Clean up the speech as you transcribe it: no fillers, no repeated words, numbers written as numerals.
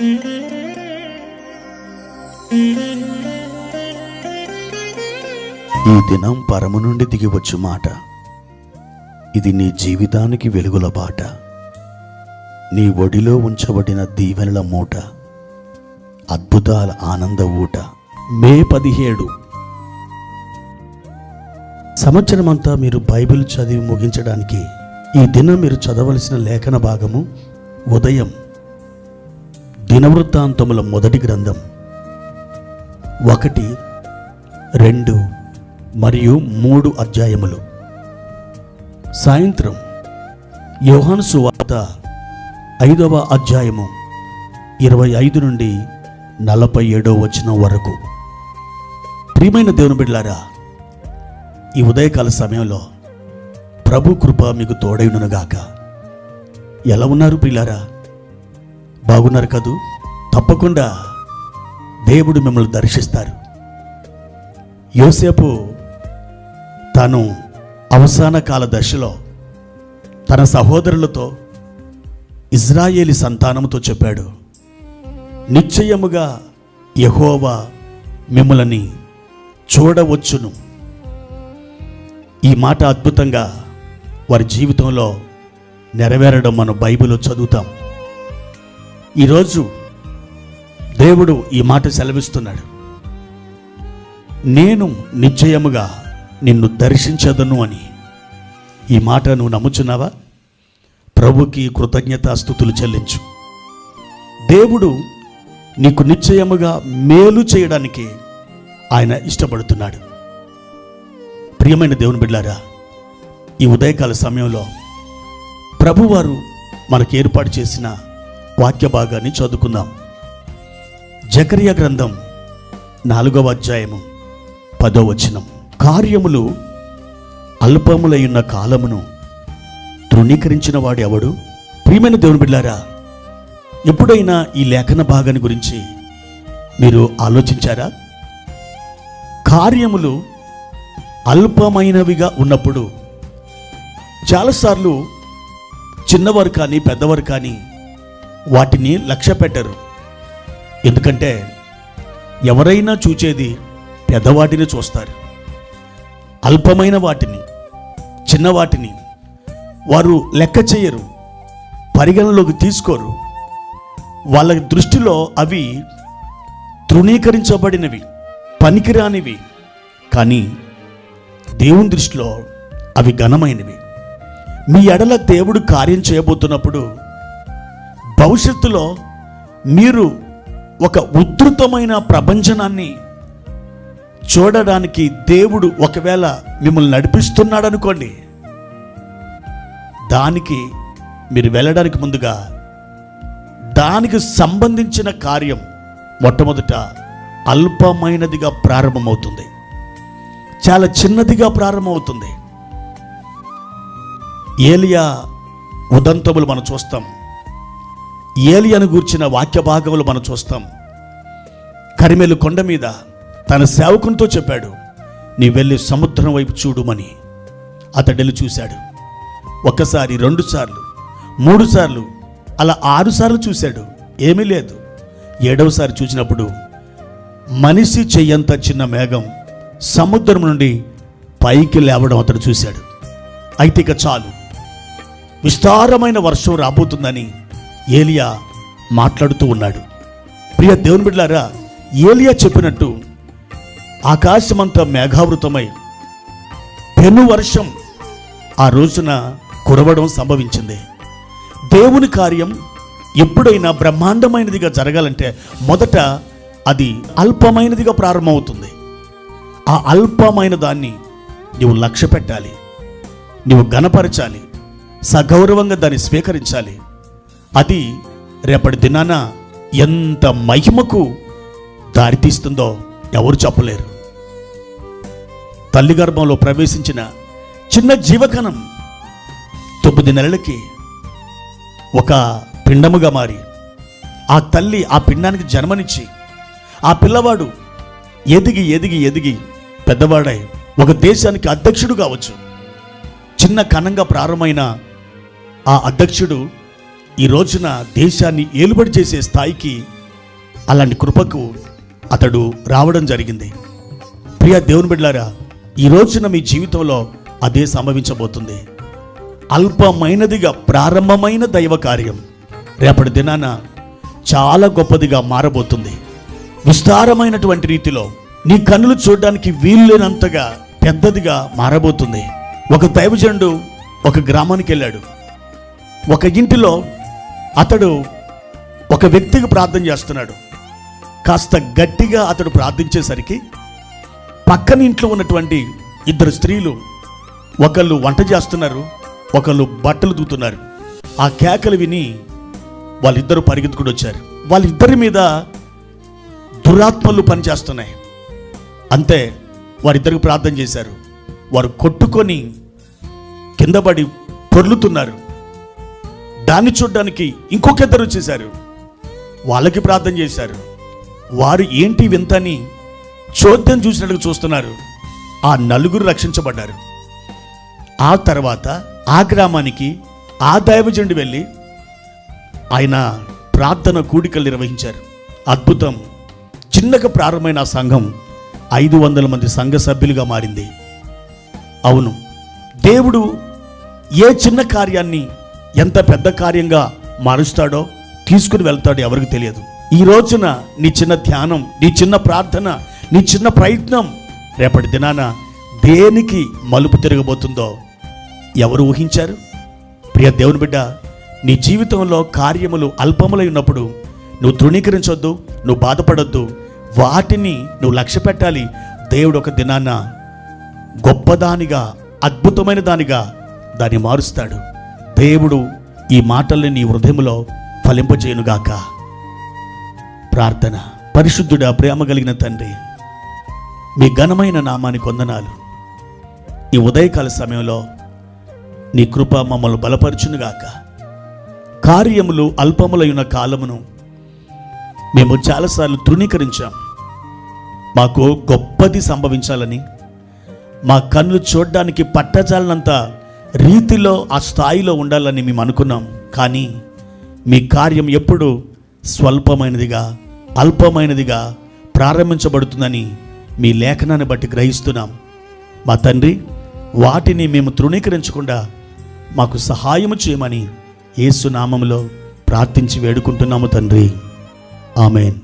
ఈ దినం పరము నుండి దిగివచ్చు మాట, ఇది నీ జీవితానికి వెలుగుల బాట, నీ ఒడిలో ఉంచబడిన దీవెనల మూట, అద్భుతాల ఆనంద ఊట. మే 17. సంవత్సరమంతా మీరు బైబిల్ చదివి ముగించడానికి ఈ దినం మీరు చదవలసిన లేఖన భాగము ఉదయం దినవృత్తాంతముల మొదటి గ్రంథం 1, 2 మరియు 3 అధ్యాయములు. సాయంత్రం యోహాను సువార్త 5వ అధ్యాయము 25 నుండి 47వ వచనం వరకు. ప్రియమైన దేవుని బిడ్డలారా, ఈ ఉదయకాల సమయంలో ప్రభు కృప మీకు తోడైనగాక. ఎలా ఉన్నారు ప్రియులారా? బాగున్నారు కదూ? తప్పకుండా దేవుడు మిమ్మల్ని దర్శిస్తారు. యోసేపు తాను అవసాన కాల దశలో తన సహోదరులతో, ఇజ్రాయేలీ సంతానముతో చెప్పాడు, నిశ్చయముగా యెహోవా మిమ్మల్ని చూడవచ్చును. ఈ మాట అద్భుతంగా వారి జీవితంలో నెరవేరడం మనం బైబిల్లో చదువుతాం. ఈరోజు దేవుడు ఈ మాట సెలవిస్తున్నాడు, నేను నిశ్చయముగా నిన్ను దర్శించదను అని. ఈ మాట నువ్వు నమ్ముచున్నావా? ప్రభుకి కృతజ్ఞతాస్తుతులు చెల్లించు. దేవుడు నీకు నిశ్చయముగా మేలు చేయడానికి ఆయన ఇష్టపడుతున్నాడు. ప్రియమైన దేవుని బిడ్డలారా, ఈ ఉదయకాల సమయంలో ప్రభువారు మనకు ఏర్పాటు చేసిన వాక్య భాగాన్ని చదువుకుందాం. జకరియా గ్రంథం 4వ అధ్యాయము 10వ వచనం. కార్యములు అల్పములైన కాలమును తృణీకరించిన వాడు ఎవడు? ప్రియమైన దేవుని బిడ్డలారా, ఎప్పుడైనా ఈ లేఖన భాగాన్ని గురించి మీరు ఆలోచించారా? కార్యములు అల్పమైనవిగా ఉన్నప్పుడు చాలాసార్లు చిన్నవారు కానీ పెద్దవారు కానీ వాటిని లక్ష్య పెట్టరు. ఎందుకంటే ఎవరైనా చూచేది పెద్దవాటిని చూస్తారు. అల్పమైన వాటిని, చిన్నవాటిని వారు లెక్క చేయరు, పరిగణలోకి తీసుకోరు. వాళ్ళ దృష్టిలో అవి తృణీకరించబడినవి, పనికిరానివి. కానీ దేవుని దృష్టిలో అవి ఘనమైనవి. మీ ఎడల దేవుడు కార్యం చేయబోతున్నప్పుడు భవిష్యత్తులో మీరు ఒక ఉధృతమైన ప్రపంచనాన్ని చూడడానికి దేవుడు ఒకవేళ మిమ్మల్ని నడిపిస్తున్నాడు అనుకోండి, దానికి మీరు వెళ్ళడానికి ముందుగా దానికి సంబంధించిన కార్యం మొట్టమొదట అల్పమైనదిగా ప్రారంభమవుతుంది, చాలా చిన్నదిగా ప్రారంభమవుతుంది. ఏలియా ఉదంతములు మనం చూస్తాం, ఏలియాను గూర్చిన వాక్య భాగములు మనం చూస్తాం. కరిమెలు కొండ మీద తన సేవకునితో చెప్పాడు, నీ వెళ్ళి సముద్రం వైపు చూడుమని. అతడెళ్ళి చూశాడు. 1 సారి, 2 సార్లు, 3 సార్లు, అలా 6 సార్లు చూశాడు, ఏమీ లేదు. 7వసారి చూసినప్పుడు మనిషి చెయ్యంత చిన్న మేఘం సముద్రం నుండి పైకి లేవడం అతడు చూశాడు. అయితే ఇక చాలు, విస్తారమైన వర్షం రాబోతుందని ఏలియా మాట్లాడుతూ ఉన్నాడు. ప్రియ దేవుని బిడ్డలారా, ఏలియా చెప్పినట్టు ఆకాశమంతా మేఘావృతమై పెను వర్షం ఆ రోజున కురవడం సంభవించింది. దేవుని కార్యం ఎప్పుడైనా బ్రహ్మాండమైనదిగా జరగాలంటే మొదట అది అల్పమైనదిగా ప్రారంభమవుతుంది. ఆ అల్పమైన దాన్ని నీవు లక్ష్య పెట్టాలి, నీవు ఘనపరచాలి, సగౌరవంగా దాన్ని స్వీకరించాలి. అది రేపటి దినాన ఎంత మహిమకు దారితీస్తుందో ఎవరు చెప్పలేరు. తల్లి గర్భంలో ప్రవేశించిన చిన్న జీవకణం 9 నెలలకి ఒక పిండముగా మారి ఆ తల్లి ఆ పిండానికి జన్మనిచ్చి ఆ పిల్లవాడు ఎదిగి ఎదిగి ఎదిగి పెద్దవాడై ఒక దేశానికి అధ్యక్షుడు కావచ్చు. చిన్న కణంగా ప్రారంభమైన ఆ అధ్యక్షుడు ఈ రోజున దేశాన్ని ఏలుబడి చేసే స్థాయికి అలాంటి కృపకు అతడు రావడం జరిగింది. ప్రియ దేవుని బిడ్డలారా, ఈ రోజున మీ జీవితంలో అదే సంభవించబోతుంది. అల్పమైనదిగా ప్రారంభమైన దైవ కార్యం రేపటి దినాన చాలా గొప్పదిగా మారబోతుంది. విస్తారమైనటువంటి రీతిలో నీ కన్నులు చూడడానికి వీల్లేనంతగా పెద్దదిగా మారబోతుంది. ఒక దైవజనుడు ఒక గ్రామానికి వెళ్ళాడు. ఒక ఇంటిలో అతడు ఒక వ్యక్తికి ప్రార్థన చేస్తున్నాడు. కాస్త గట్టిగా అతడు ప్రార్థించేసరికి పక్కన ఇంట్లో ఉన్నటువంటి ఇద్దరు స్త్రీలు, ఒకళ్ళు వంట చేస్తున్నారు, ఒకళ్ళు బట్టలు దూతున్నారు. ఆ కేకలు విని వాళ్ళిద్దరూ పరిగెత్తుకుని వచ్చారు. వాళ్ళిద్దరి మీద దురాత్మలు పనిచేస్తున్నాయి. అంతే, వారిద్దరికి ప్రార్థన చేశారు. వారు కొట్టుకొని కింద పడి పొర్లుతున్నారు. దాన్ని చూడడానికి ఇంకొక ఇద్దరు వచ్చేశారు. వాళ్ళకి ప్రార్థన చేశారు. వారు ఏంటి వింతని చోద్యం చూసినట్టుగా చూస్తున్నారు. ఆ నలుగురు రక్షించబడ్డారు. ఆ తర్వాత ఆ గ్రామానికి ఆ దైవజనుడు వెళ్ళి ఆయన ప్రార్థన కూడికలు నిర్వహించారు. అద్భుతం. చిన్నగా ప్రారంభమైన ఆ సంఘం 500 మంది సంఘ సభ్యులుగా మారింది. అవును, దేవుడు ఏ చిన్న కార్యాన్ని ఎంత పెద్ద కార్యంగా మారుస్తాడో, తీసుకుని వెళ్తాడో ఎవరికి తెలియదు. ఈ రోజున నీ చిన్న ధ్యానం, నీ చిన్న ప్రార్థన, నీ చిన్న ప్రయత్నం రేపటి దినాన దేనికి మలుపు తిరగబోతుందో ఎవరు ఊహించారు? ప్రియ దేవుని బిడ్డ, నీ జీవితంలో కార్యములు అల్పములై ఉన్నప్పుడు నువ్వు తృణీకరించొద్దు, నువ్వు బాధపడొద్దు. వాటిని నువ్వు లక్ష్య పెట్టాలి. దేవుడు ఒక దినాన గొప్పదానిగా, అద్భుతమైన దానిగా దాన్ని మారుస్తాడు. దేవుడు ఈ మాటల్ని నీ హృదయంలో ఫలింపజేయునుగాక. ప్రార్థన. పరిశుద్ధుడా, ప్రేమ కలిగిన తండ్రి, మీ ఘనమైన నామానికి వందనాలు. ఈ ఉదయకాల సమయంలో నీ కృప మమ్మల్ని బలపరచునుగాక. కార్యములు అల్పములైన కాలమును మేము చాలాసార్లు తృణీకరించాం. మాకు గొప్పది సంభవించాలని, మా కన్నులు చూడడానికి పట్టజాలనంత రీతిలో ఆ స్థాయిలో ఉండాలని మేము అనుకున్నాం. కానీ మీ కార్యం ఎప్పుడు స్వల్పమైనదిగా, అల్పమైనదిగా ప్రారంభించబడుతుందని మీ లేఖనాన్ని బట్టి గ్రహిస్తున్నాం. మా తండ్రి, వాటిని మేము తృణీకరించకుండా మాకు సహాయము చేయమని యేసు నామములో ప్రార్థించి వేడుకుంటున్నాము తండ్రి. ఆమేన్.